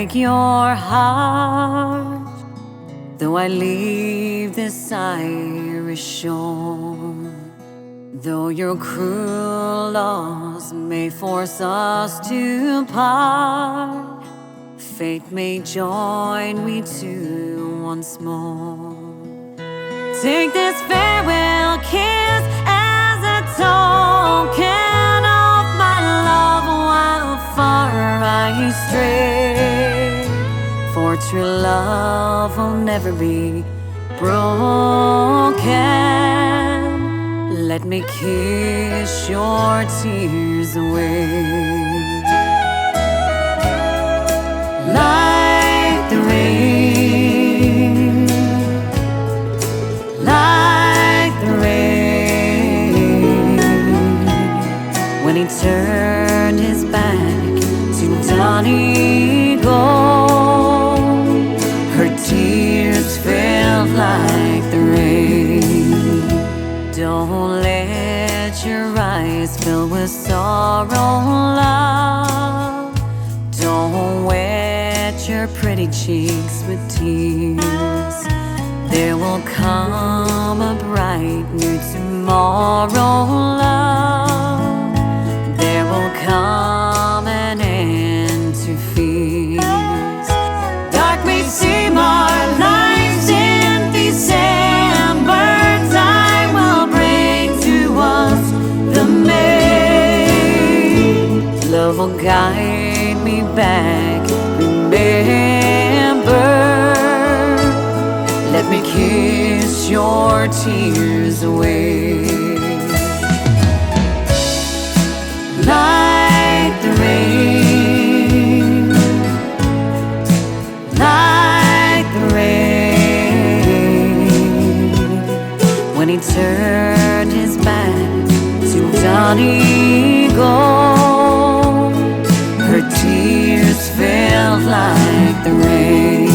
break your heart, though I leave this Irish shore. Though your cruel laws may force us to part, fate may join we two once more. Take this farewell kiss as a token of my love while far I stray. For true love will never be broken. Let me kiss your tears away. Like the rain, like the rain. When he turned his back to Donegal, her tears fell like the rain. Don't let your eyes fill with sorrow, love. Don't wet your pretty cheeks with tears. There will come a bright new tomorrow, love. There will come an end to fears. Dark may seem our lives in December. Time will bring to us the May. Love will guide me back. Remember, let me kiss your tears away. Like the rain, like the rain. When he turned his back to Donegal, her tears fell like the rain.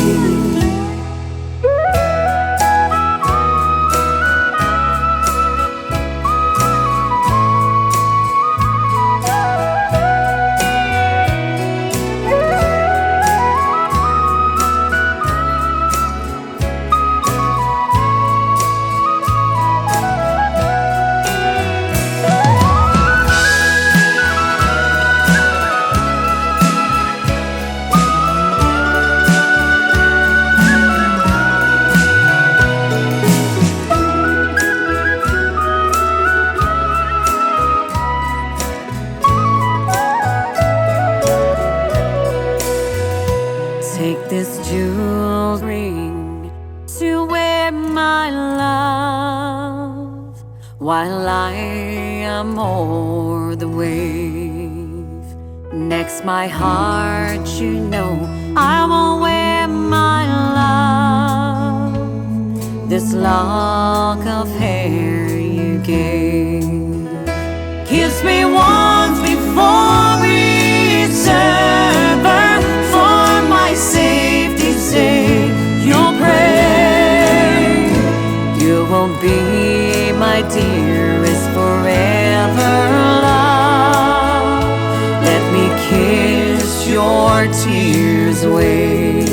Take this jeweled ring to wear, my love, while I am o'er the wave. Next my heart, you know, I will wear, my love, this lock of hair you gave. Kiss me once before we sever. For my safety's sake, you'll pray. You will be my dearest forever, love. Let me kiss your tears away.